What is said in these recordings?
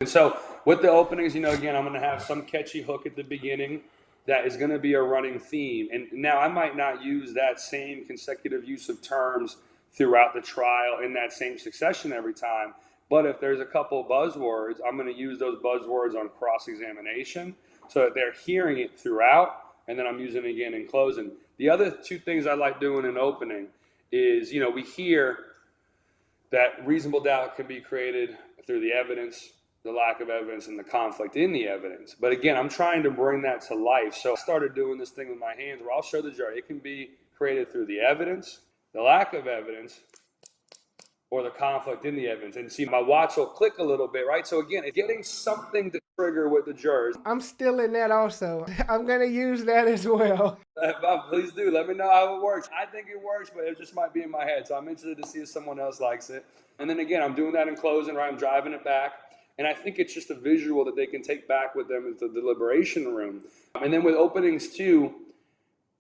And so with the openings, again, I'm going to have some catchy hook at the beginning that is going to be a running theme. And now I might not use that same consecutive use of terms throughout the trial in that same succession every time. But if there's a couple buzzwords, I'm going to use those buzzwords on cross-examination so that they're hearing it throughout, and then I'm using it again in closing. The other two things I like doing in opening is, we hear that reasonable doubt can be created through the evidence, the lack of evidence, and the conflict in the evidence. But again, I'm trying to bring that to life. So I started doing this thing with my hands where I'll show the jury. It can be created through the evidence, the lack of evidence, or the conflict in the evidence. And see, my watch will click a little bit, right? So again, it's getting something to trigger with the jurors. I'm still in that also. I'm going to use that as well. Please do. Let me know how it works. I think it works, but it just might be in my head. So I'm interested to see if someone else likes it. And then again, I'm doing that in closing, right? I'm driving it back. And I think it's just a visual that they can take back with them into the deliberation room. And then with openings too,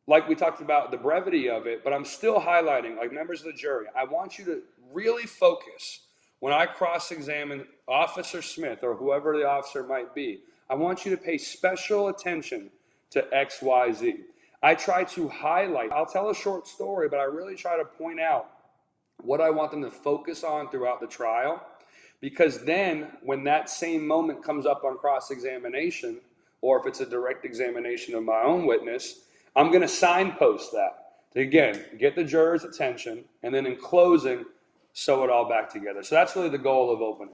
like we talked about the brevity of it, but I'm still highlighting, like members of the jury, I want you to really focus when I cross-examine Officer Smith or whoever the officer might be. I want you to pay special attention to X, Y, Z. I try to highlight, I'll tell a short story, but I really try to point out what I want them to focus on throughout the trial. Because then when that same moment comes up on cross-examination, or if it's a direct examination of my own witness, I'm going to signpost that to, again, get the jurors' attention, and then in closing, sew it all back together. So that's really the goal of opening.